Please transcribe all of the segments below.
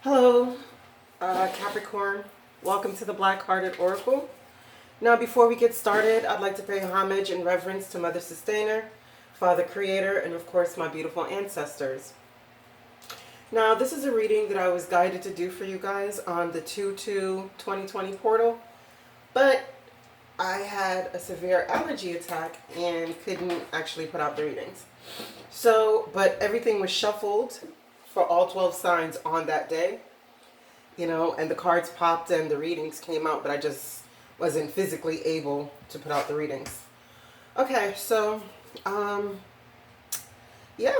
Hello, Capricorn. Welcome to the Black Hearted Oracle. Now, before we get started, I'd like to pay homage and reverence to Mother Sustainer, Father Creator, and of course, my beautiful ancestors. Now, this is a reading that I was guided to do for you guys on the 2/2/2020 portal, but I had a severe allergy attack and couldn't actually put out the readings. But everything was shuffled for all 12 signs on that day, and the cards popped and the readings came out, but I just wasn't physically able to put out the readings. Okay, yeah.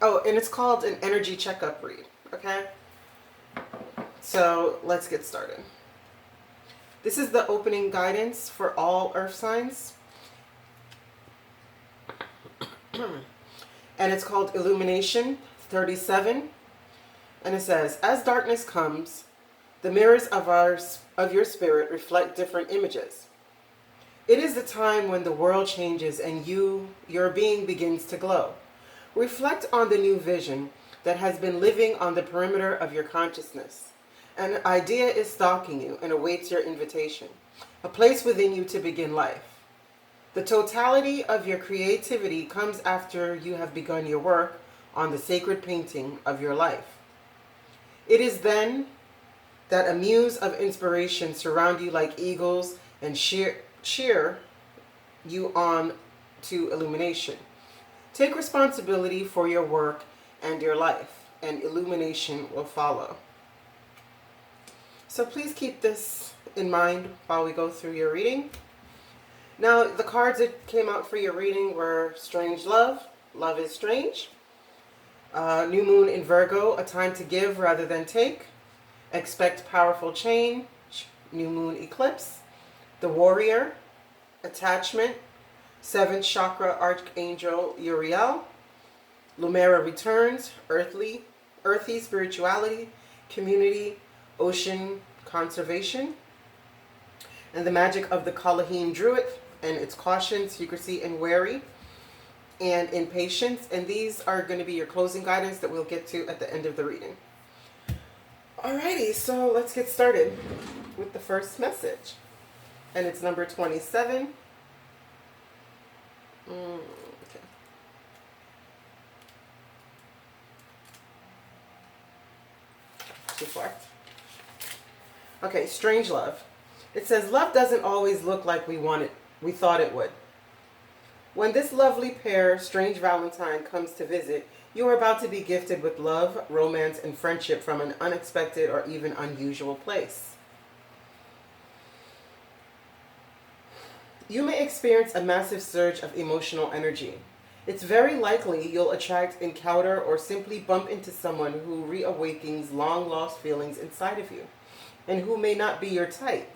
Oh, and it's called an energy checkup read, okay? So let's get started. This is the opening guidance for all earth signs. And it's called Illumination 37. And it says, as darkness comes, the mirrors of your spirit reflect different images. It is the time when the world changes and your being begins to glow. Reflect on the new vision that has been living on the perimeter of your consciousness. An idea is stalking you and awaits your invitation, a place within you to begin life. The totality of your creativity comes after you have begun your work on the sacred painting of your life. It is then that a muse of inspiration surround you like eagles and cheer you on to illumination. Take responsibility for your work and your life, and illumination will follow. So please keep this in mind while we go through your reading. Now, the cards that came out for your reading were Strange Love, Love is Strange, New Moon in Virgo, a time to give rather than take, Expect Powerful Change, New Moon Eclipse, The Warrior, Attachment, 7th Chakra Archangel Uriel, Lumera Returns, Earthy Spirituality, Community, Ocean Conservation, and the Magic of the Kalahim Druid, and its Caution, Secrecy, and Wary, and Impatience. And these are going to be your closing guidance that we'll get to at the end of the reading. Alrighty, so let's get started with the first message. And it's number 27. Okay. Too far. Okay, Strange Love. It says, love doesn't always look like we thought it would. When this lovely pair, Strange Valentine, comes to visit, you are about to be gifted with love, romance, and friendship from an unexpected or even unusual place. You may experience a massive surge of emotional energy. It's very likely you'll encounter, or simply bump into someone who reawakens long-lost feelings inside of you, and who may not be your type.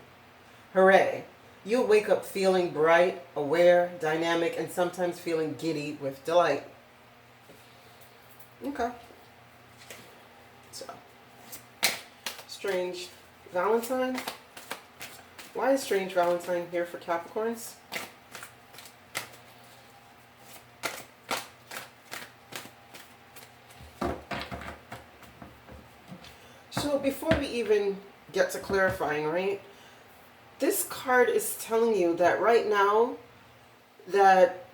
Hooray! You'll wake up feeling bright, aware, dynamic, and sometimes feeling giddy with delight. Okay. So, Strange Valentine. Why is Strange Valentine here for Capricorns? So before we even get to clarifying, right? This card is telling you that right now that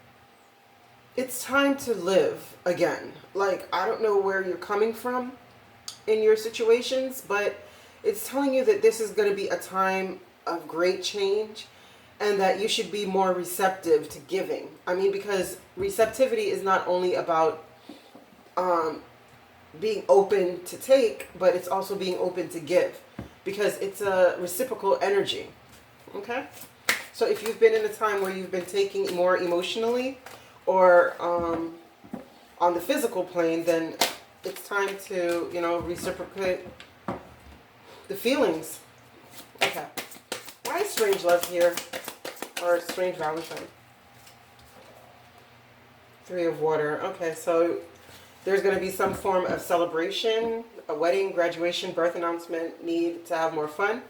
it's time to live again. Like, I don't know where you're coming from in your situations, but it's telling you that this is going to be a time of great change and that you should be more receptive to giving. I mean, because receptivity is not only about being open to take, but it's also being open to give, because it's a reciprocal energy. Okay? So if you've been in a time where you've been taking more emotionally or on the physical plane, then it's time to, reciprocate the feelings. Okay. Why is Strange Love here? Or Strange Valentine? 3 of Water. Okay, so there's going to be some form of celebration, a wedding, graduation, birth announcement, need to have more fun.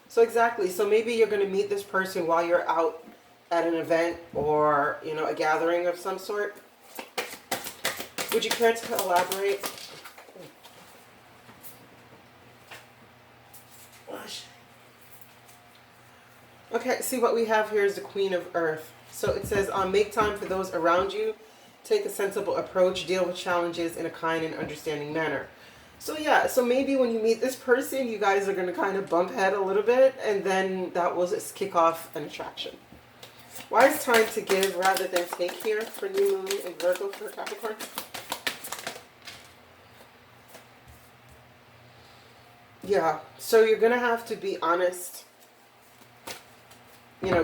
So exactly. So maybe you're going to meet this person while you're out at an event or, a gathering of some sort. Would you care to elaborate? Okay, see what we have here is the Queen of Earth. So it says, make time for those around you, take a sensible approach, deal with challenges in a kind and understanding manner. So yeah, so maybe when you meet this person, you guys are going to kind of bump head a little bit, and then that will just kick off an attraction. Why is time to give rather than take here for new moon in Virgo for Capricorn? Yeah, so you're going to have to be honest,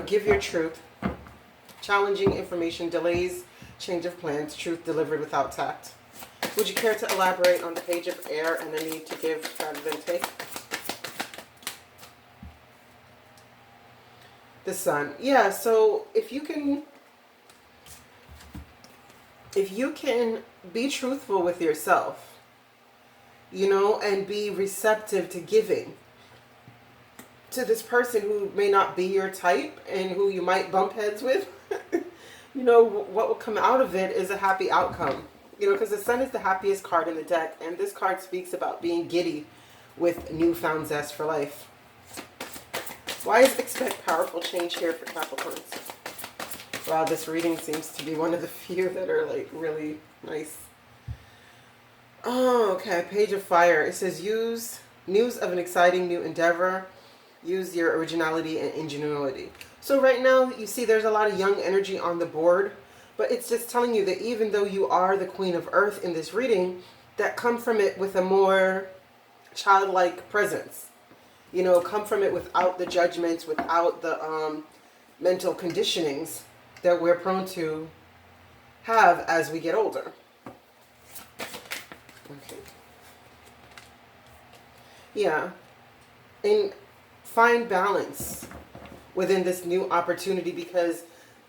give your truth. Challenging information, delays, change of plans, truth delivered without tact. Would you care to elaborate on the Page of Air and the need to give rather than take? The Sun. Yeah, so if you can be truthful with yourself, and be receptive to giving to this person who may not be your type and who you might bump heads with, what will come out of it is a happy outcome. Because the Sun is the happiest card in the deck, and this card speaks about being giddy with newfound zest for life. Why is expect powerful change here for Capricorns? Wow, this reading seems to be one of the few that are like really nice. Oh, okay. Page of Fire. It says use news of an exciting new endeavor. Use your originality and ingenuity. So right now, you see there's a lot of young energy on the board, but it's just telling you that even though you are the Queen of Earth in this reading, that come from it with a more childlike presence. Come from it without the judgments, without the mental conditionings that we're prone to have as we get older. Okay. Yeah. And find balance within this new opportunity, because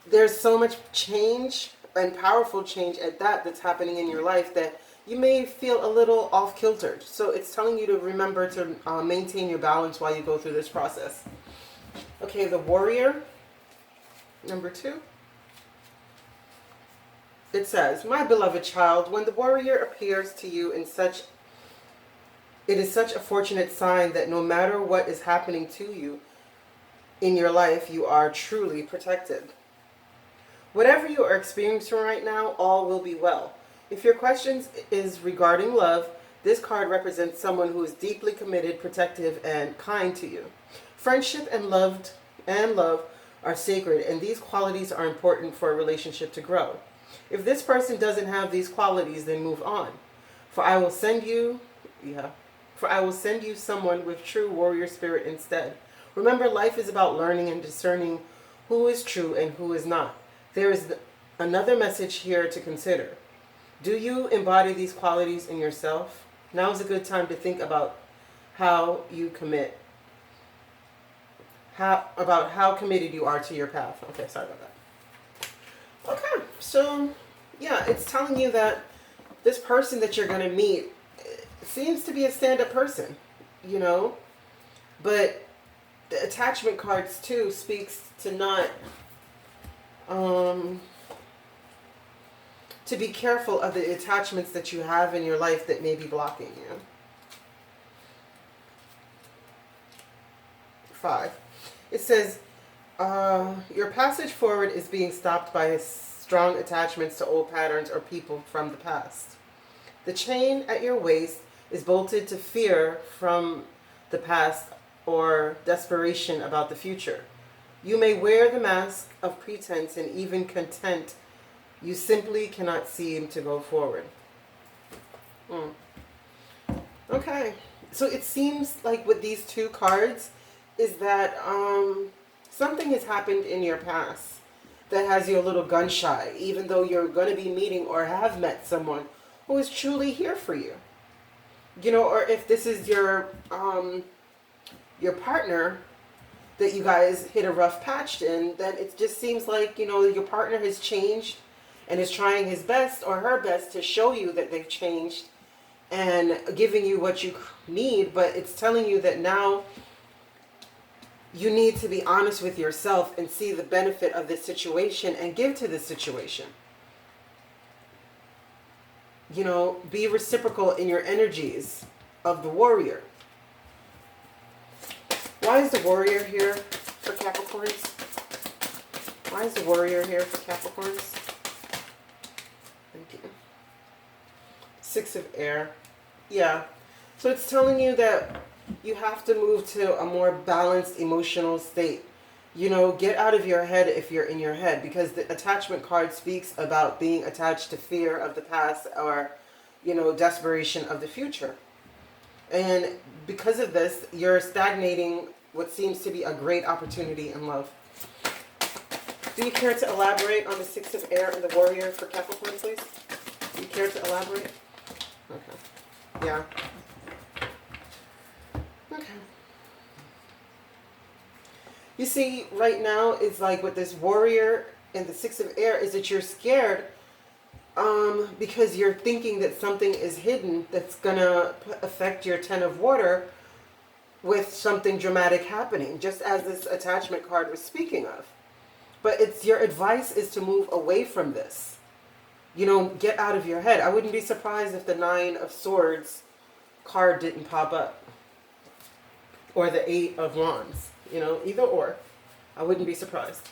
there's so much change and powerful change at that's happening in your life that you may feel a little off-kiltered. So it's telling you to remember to maintain your balance while you go through this process. Okay, the Warrior, number 2. It says, my beloved child, when the Warrior appears to you it is such a fortunate sign that no matter what is happening to you in your life, you are truly protected. Whatever you are experiencing right now, all will be well. If your question is regarding love, this card represents someone who is deeply committed, protective, and kind to you. Friendship and love are sacred, and these qualities are important for a relationship to grow. If this person doesn't have these qualities, then move on. For I will send you someone with true warrior spirit instead. Remember, life is about learning and discerning who is true and who is not. There is another message here to consider. Do you embody these qualities in yourself? Now is a good time to think about how committed you are to your path. Okay, sorry about that. Okay, so yeah, it's telling you that this person that you're going to meet seems to be a stand-up person, but the attachment cards too speaks to not to be careful of the attachments that you have in your life that may be blocking you. 5. It says your passage forward is being stopped by strong attachments to old patterns or people from the past. The chain at your waist is bolted to fear from the past or desperation about the future. You may wear the mask of pretense and even content. You simply cannot seem to go forward. Okay, so it seems like with these 2 cards is that something has happened in your past that has you a little gun shy, even though you're going to be meeting or have met someone who is truly here for you. Or if this is your partner that you guys hit a rough patch in, then it just seems like, your partner has changed and is trying his best or her best to show you that they've changed and giving you what you need, but it's telling you that now you need to be honest with yourself and see the benefit of this situation and give to this situation. Be reciprocal in your energies of the Warrior. Why is the Warrior here? for Capricorns? Why is the Warrior here for Capricorns? Thank you. Six of Air. Yeah. So it's telling you that you have to move to a more balanced emotional state. You know, get out of your head if you're in your head, because the attachment card speaks about being attached to fear of the past or, you know, desperation of the future. And because of this, you're stagnating what seems to be a great opportunity in love. Do you care to elaborate on the Six of Air and the Warrior for Capricorn, please? Do you care to elaborate? Okay. Yeah. Okay. You see, right now, it's like with this Warrior and the Six of Air is that you're scared because you're thinking that something is hidden that's going to affect your Ten of Water with something dramatic happening, just as this attachment card was speaking of. But it's your advice is to move away from this. You know, get out of your head. I wouldn't be surprised if the Nine of Swords card didn't pop up. Or the Eight of Wands. You know, either or. I wouldn't be surprised.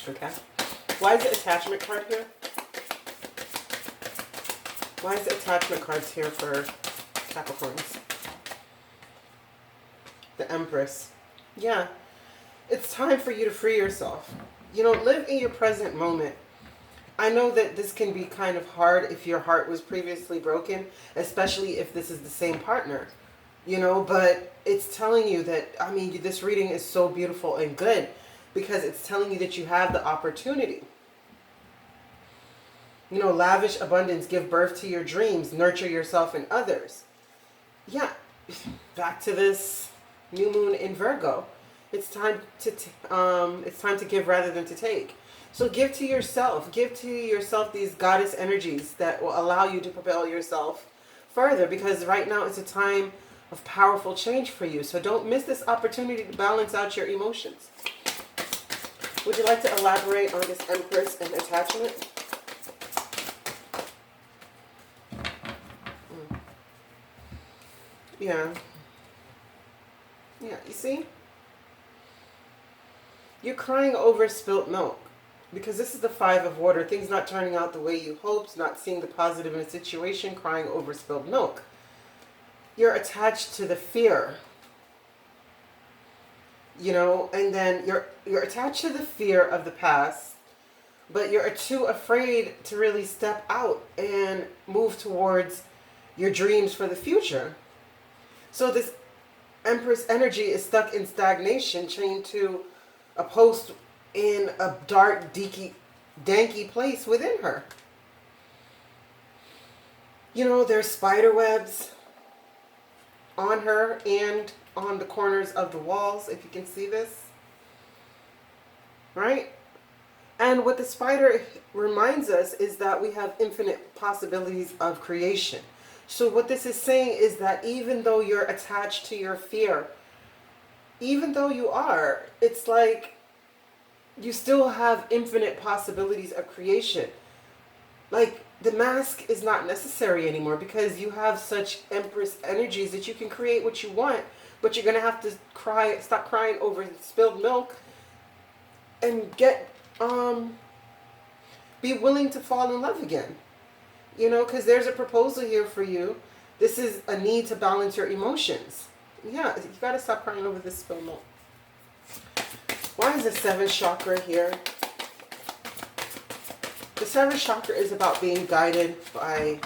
Okay. Why is the attachment card here? Why is the attachment cards here for Capricorns? The Empress. Yeah. It's time for you to free yourself. You know, live in your present moment. I know that this can be kind of hard if your heart was previously broken, especially if this is the same partner, you know, but it's telling you that, I mean, this reading is so beautiful and good because it's telling you that you have the opportunity. You know, lavish abundance, give birth to your dreams, nurture yourself and others. Yeah, back to this new moon in Virgo. It's time to give rather than to take. So give to yourself. Give to yourself these goddess energies that will allow you to propel yourself further, because right now it's a time of powerful change for you. So don't miss this opportunity to balance out your emotions. Would you like to elaborate on this Empress and attachment? Yeah. Yeah, you see? You're crying over spilt milk. Because this is the Five of Water. Things not turning out the way you hoped, not seeing the positive in a situation, crying over spilled milk. You're attached to the fear. You know, and then you're attached to the fear of the past, but you're too afraid to really step out and move towards your dreams for the future. So this Empress energy is stuck in stagnation, chained to a post in a dark, danky place within her. You know, there's spider webs on her and on the corners of the walls, if you can see this. Right? And what the spider reminds us is that we have infinite possibilities of creation. So what this is saying is that even though you're attached to your fear, even though you are, it's like you still have infinite possibilities of creation. Like, the mask is not necessary anymore because you have such Empress energies that you can create what you want, but you're going to have to stop crying over spilled milk and be willing to fall in love again. You know, because there's a proposal here for you. This is a need to balance your emotions. Yeah, you got to stop crying over this spilled milk. Why is the seventh chakra here? The seventh chakra is about being guided by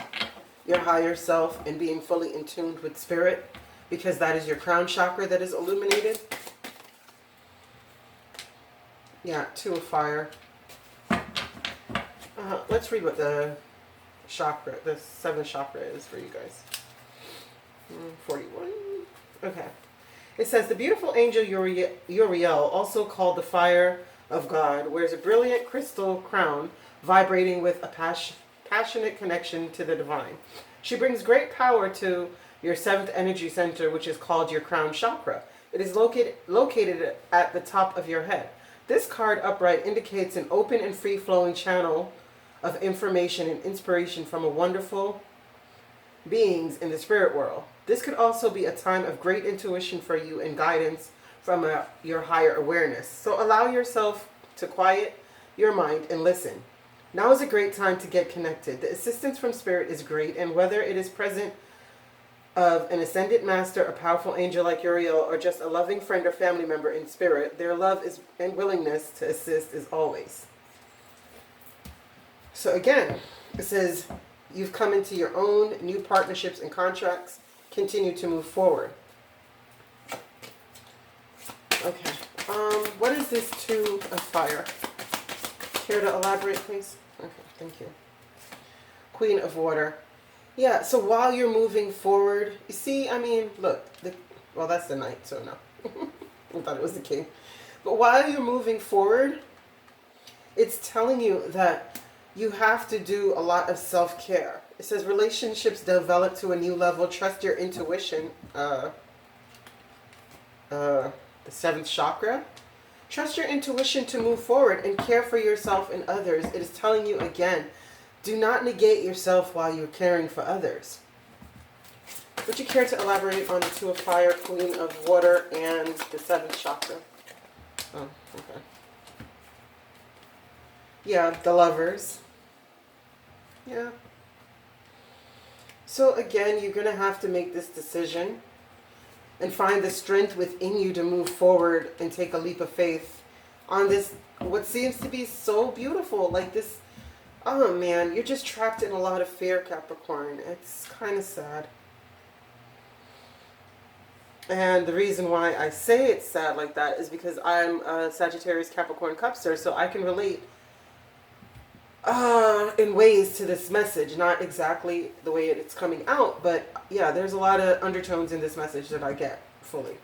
your higher self and being fully in tune with spirit, because that is your crown chakra that is illuminated. Yeah, Two of Fire. Let's read what the seventh chakra is for you guys. 41. Okay. It says, the beautiful angel Uriel, also called the Fire of God, wears a brilliant crystal crown vibrating with a passionate connection to the divine. She brings great power to your seventh energy center, which is called your crown chakra. It is located at the top of your head. This card upright indicates an open and free-flowing channel of information and inspiration from a wonderful beings in the spirit world. This could also be a time of great intuition for you and guidance from your higher awareness. So allow yourself to quiet your mind and listen. Now is a great time to get connected. The assistance from spirit is great, and whether it is present of an ascended master, a powerful angel like Uriel, or just a loving friend or family member in spirit, their love is and willingness to assist is always. So again, it says you've come into your own new partnerships and contracts. Continue to move forward. Okay. What is this Two of Fire? Care to elaborate, please? Okay, thank you. Queen of Water. Yeah, so while you're moving forward, you see, I mean, look, well, that's the Knight, so no. I thought it was the King. But while you're moving forward, it's telling you that you have to do a lot of self-care. It says relationships develop to a new level. Trust your intuition. The 7th chakra. Trust your intuition to move forward and care for yourself and others. It is telling you again, do not negate yourself while you're caring for others. Would you care to elaborate on the Two of Fire, Queen of Water, and the 7th chakra? Oh, okay. Yeah, the Lovers. Yeah. So again, you're going to have to make this decision and find the strength within you to move forward and take a leap of faith on this, what seems to be so beautiful. Like this, oh man, you're just trapped in a lot of fear, Capricorn. It's kind of sad. And the reason why I say it's sad like that is because I'm a Sagittarius Capricorn Cupster, so I can relate in ways to this message. Not exactly the way it's coming out, but yeah, there's a lot of undertones in this message that I get fully.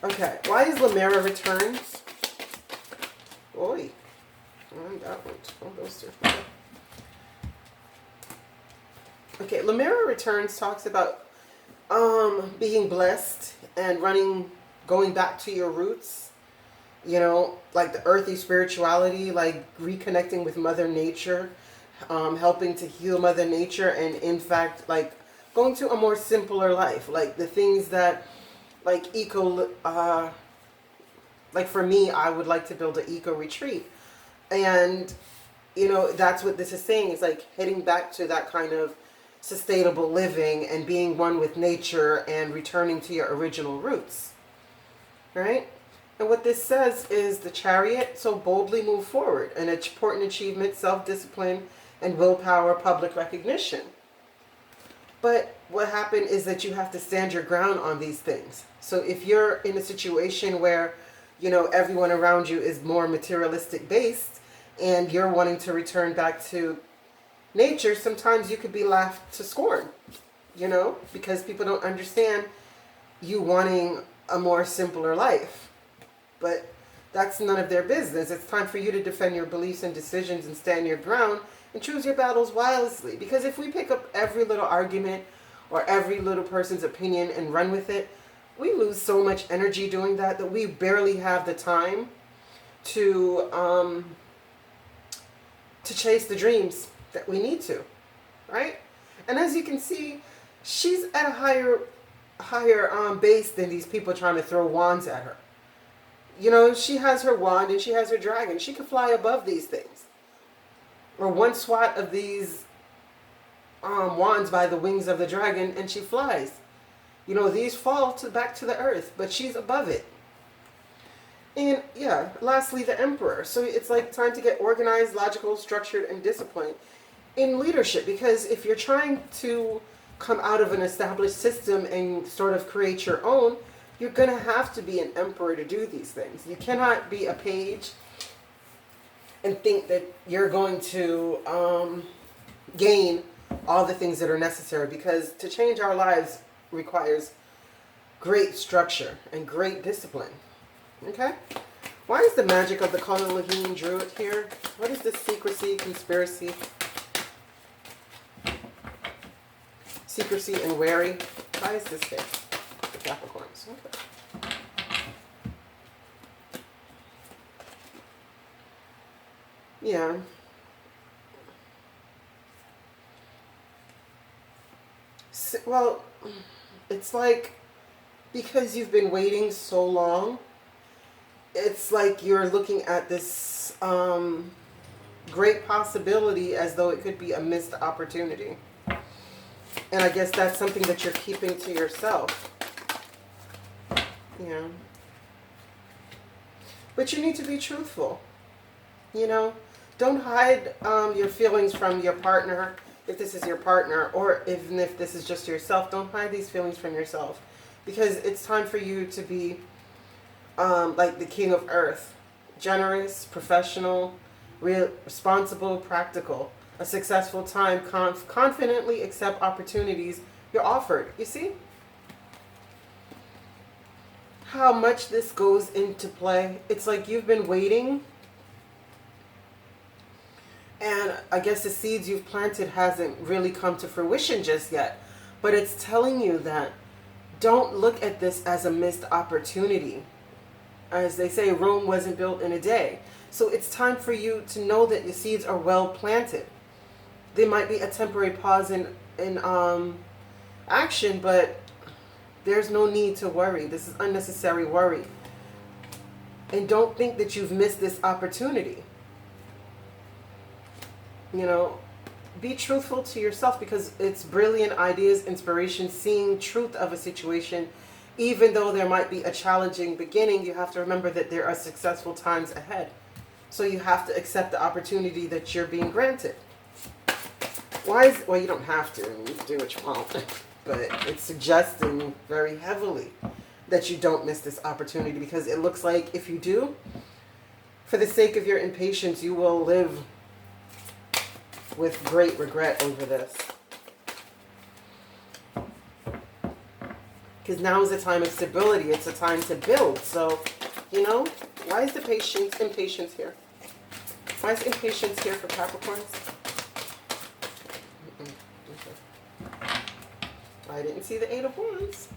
Okay, why is Lamera Returns? Oi. And that one. Oh, those two. Okay, Lamera Returns talks about being blessed and going back to your roots. You know, like the earthy spirituality, like reconnecting with Mother Nature, helping to heal Mother Nature, and in fact, like going to a more simpler life. Like the things that, like like for me, I would like to build an eco retreat. And, you know, that's what this is saying. It's like heading back to that kind of sustainable living and being one with nature and returning to your original roots. Right? And what this says is the Chariot, so boldly move forward. An important achievement, self-discipline, and willpower, public recognition. But what happened is that you have to stand your ground on these things. So if you're in a situation where, you know, everyone around you is more materialistic based and you're wanting to return back to nature, sometimes you could be laughed to scorn, you know, because people don't understand you wanting a more simpler life. But that's none of their business. It's time for you to defend your beliefs and decisions and stand your ground and choose your battles wisely. Because if we pick up every little argument or every little person's opinion and run with it, we lose so much energy doing that we barely have the time to chase the dreams that we need to, right? And as you can see, she's at a higher base than these people trying to throw wands at her. You know, she has her wand and she has her dragon. She can fly above these things. Or one swat of these wands by the wings of the dragon and she flies. You know, these fall back to the earth, but she's above it. And yeah, lastly, the Emperor. So it's like time to get organized, logical, structured, and disciplined in leadership. Because if you're trying to come out of an established system and sort of create your own, you're going to have to be an emperor to do these things. You cannot be a page and think that you're going to gain all the things that are necessary, because to change our lives requires great structure and great discipline. Okay? Why is the magic of the Konolahine Druid here? What is this secrecy, conspiracy? Secrecy and wary. Why is this here? Capricorns. Okay. Yeah. Well, it's like because you've been waiting so long, it's like you're looking at this great possibility as though it could be a missed opportunity. And I guess that's something that you're keeping to yourself. Yeah. But you need to be truthful. You know, don't hide your feelings from your partner. If this is your partner, or even if this is just yourself, don't hide these feelings from yourself. Because it's time for you to be like the king of earth. Generous, professional, responsible, practical. A successful time, confidently accept opportunities you're offered. You see how much this goes into play? It's like you've been waiting, and I guess the seeds you've planted hasn't really come to fruition just yet. But it's telling you that don't look at this as a missed opportunity. As they say, Rome wasn't built in a day. So it's time for you to know that your seeds are well planted. There might be a temporary pause in action, but there's no need to worry. This is unnecessary worry. And don't think that you've missed this opportunity. You know, be truthful to yourself, because it's brilliant ideas, inspiration, seeing truth of a situation. Even though there might be a challenging beginning, you have to remember that there are successful times ahead. So you have to accept the opportunity that you're being granted. Well, you don't have to. You can do what you want. But it's suggesting very heavily that you don't miss this opportunity, because it looks like if you do, for the sake of your impatience, you will live with great regret over this. Because now is a time of stability. It's a time to build. So, you know, why is the impatience here? Why is impatience here for Capricorns? Okay. I didn't see the Eight of Wands.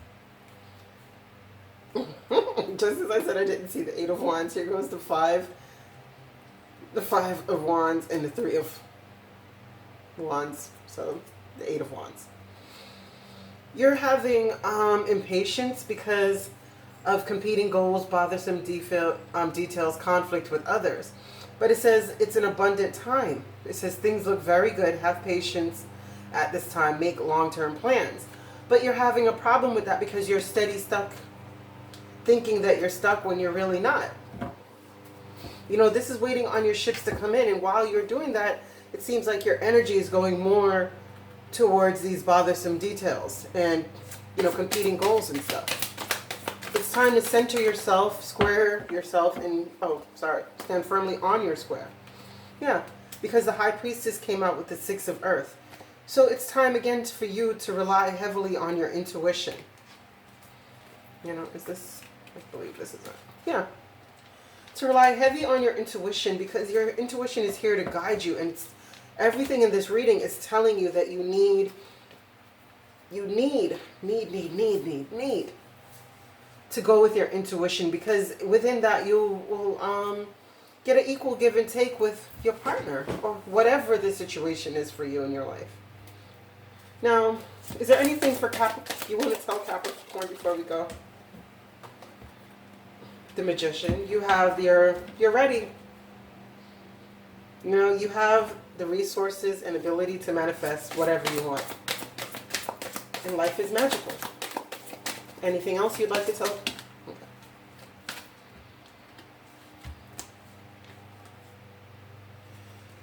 Just as I said I didn't see the Eight of Wands, here goes the Five of Wands and the Three of Wands. So the Eight of Wands. You're having impatience because of competing goals, bothersome details, conflict with others. But it says it's an abundant time. It says things look very good. Have patience at this time. Make long-term plans. But you're having a problem with that because you're stuck thinking that you're stuck when you're really not. You know, this is waiting on your ships to come in. And while you're doing that, it seems like your energy is going more towards these bothersome details and, you know, competing goals and stuff. It's time to center yourself, square yourself, and stand firmly on your square. Yeah, because the High Priestess came out with the Six of Earth. So it's time again for you to rely heavily on your intuition. You know, I believe this is it. Yeah. To rely heavy on your intuition, because your intuition is here to guide you, and everything in this reading is telling you that you need to go with your intuition, because within that you will get an equal give and take with your partner, or whatever the situation is for you in your life. Now, is there anything for Capricorn you want to tell Capricorn before we go? The Magician. You have you're ready. You know, you have the resources and ability to manifest whatever you want. And life is magical. Anything else you'd like to tell? Okay.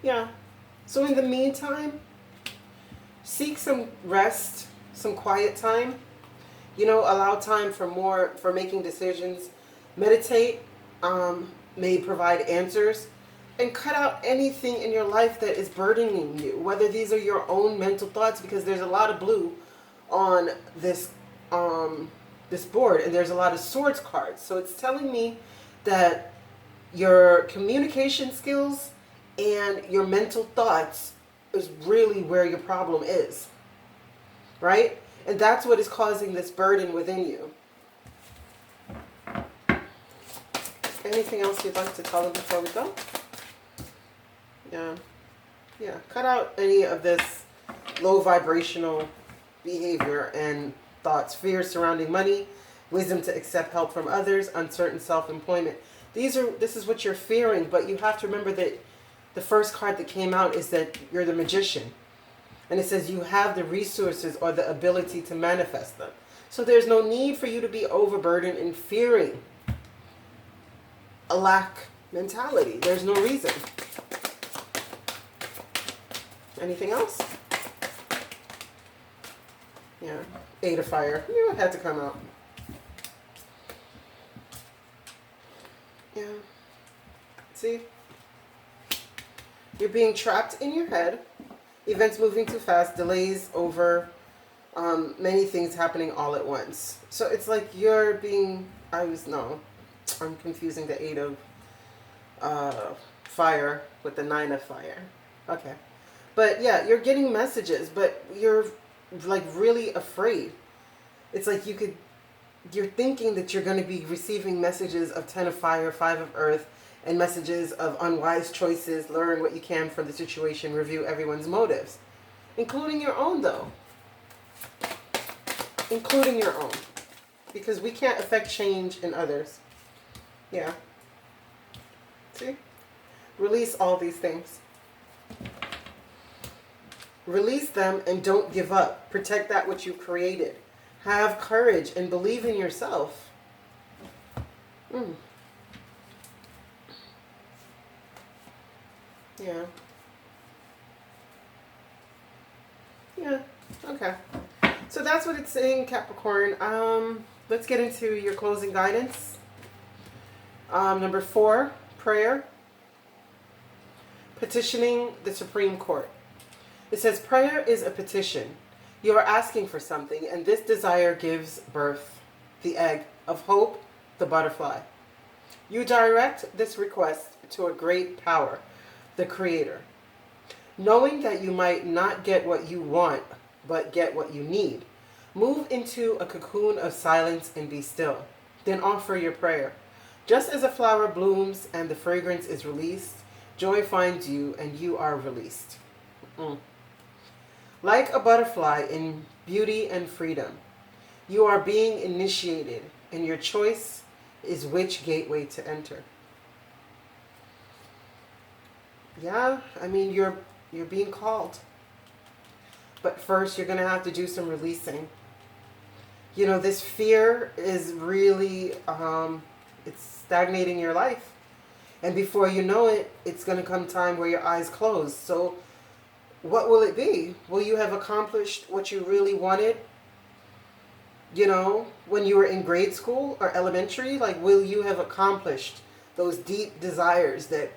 Yeah. So in the meantime, seek some rest, some quiet time. You know, allow time for making decisions. Meditate, may provide answers. And cut out anything in your life that is burdening you, whether these are your own mental thoughts, because there's a lot of blue on this this board, and there's a lot of swords cards. So it's telling me that your communication skills and your mental thoughts is really where your problem is, right? And that's what is causing this burden within you. Anything else you'd like to tell them before we go? Yeah. Cut out any of this low vibrational behavior and thoughts, fear surrounding money, wisdom to accept help from others, uncertain self-employment. This is what you're fearing, but you have to remember that the first card that came out is that you're the magician. And it says you have the resources or the ability to manifest them. So there's no need for you to be overburdened and fearing a lack mentality. There's no reason. Anything else? Yeah. 8 of Fire. You had to come out. Yeah. See? You're being trapped in your head. Events moving too fast. Delays over many things happening all at once. So it's like you're being... I'm confusing the 8 of Fire with the 9 of Fire. Okay. But yeah, you're getting messages, but you're like really afraid. It's like you're thinking that you're going to be receiving messages of 10 of Fire, 5 of Earth, and messages of unwise choices. Learn what you can from the situation. Review everyone's motives, including your own, though. Including your own. Because we can't affect change in others. Yeah. See? Release all these things. Release them and don't give up. Protect that which you created. Have courage and believe in yourself. Yeah. Yeah. Okay. So that's what it's saying, Capricorn. Let's get into your closing guidance. Number 4, prayer. Petitioning the Supreme Court. It says prayer is a petition. You are asking for something, and this desire gives birth, the egg of hope, the butterfly. You direct this request to a great power, the Creator. Knowing that you might not get what you want, but get what you need. Move into a cocoon of silence and be still. Then offer your prayer. Just as a flower blooms and the fragrance is released, joy finds you and you are released. Like a butterfly in beauty and freedom, you are being initiated, and your choice is which gateway to enter. Yeah, I mean, you're being called. But first, you're going to have to do some releasing. You know, this fear is really, it's stagnating your life. And before you know it, it's going to come time where your eyes close. So what will it be? Will you have accomplished what you really wanted? You know, when you were in grade school or elementary, like, will you have accomplished those deep desires that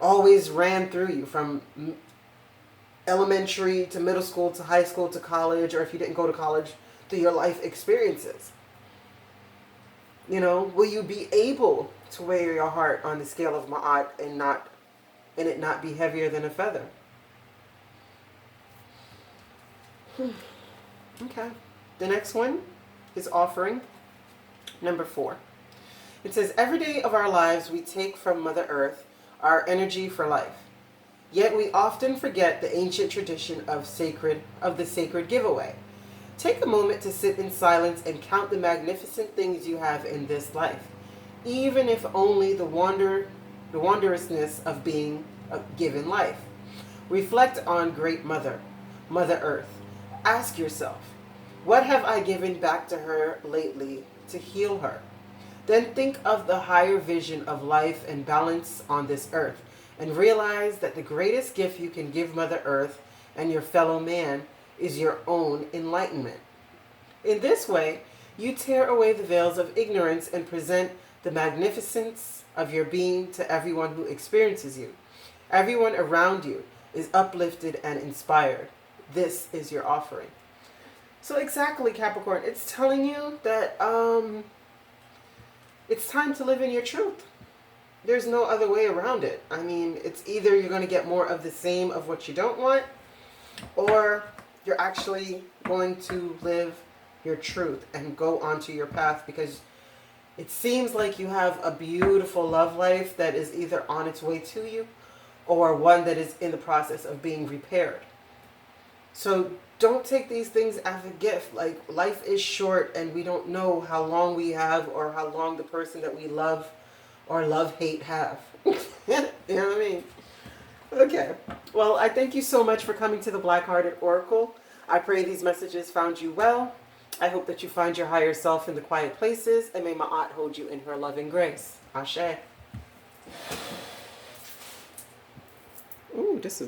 always ran through you from elementary to middle school to high school to college, or if you didn't go to college, to your life experiences? You know, will you be able to weigh your heart on the scale of Ma'at and it not be heavier than a feather? Okay. The next one is offering. Number 4. It says, every day of our lives we take from Mother Earth our energy for life. Yet we often forget the ancient tradition of the sacred giveaway. Take a moment to sit in silence and count the magnificent things you have in this life, even if only the wondrousness of being given life. Reflect on Great Mother, Mother Earth. Ask yourself, what have I given back to her lately to heal her? Then think of the higher vision of life and balance on this earth, and realize that the greatest gift you can give Mother Earth and your fellow man is your own enlightenment. In this way, you tear away the veils of ignorance and present the magnificence of your being to everyone who experiences you. Everyone around you is uplifted and inspired. This is your offering. So exactly, Capricorn, it's telling you that it's time to live in your truth. There's no other way around it. I mean, it's either you're going to get more of the same of what you don't want, or you're actually going to live your truth and go onto your path, because it seems like you have a beautiful love life that is either on its way to you or one that is in the process of being repaired. So don't take these as a gift. Like, life is short and we don't know how long we have or how long the person that we love or love hate have. You know what I mean? Okay. Well, I thank you so much for coming to the Black Hearted Oracle. I pray these messages found you well. I hope that you find your higher self in the quiet places, and may Ma'at hold you in her loving grace. Ashe. Ooh, this is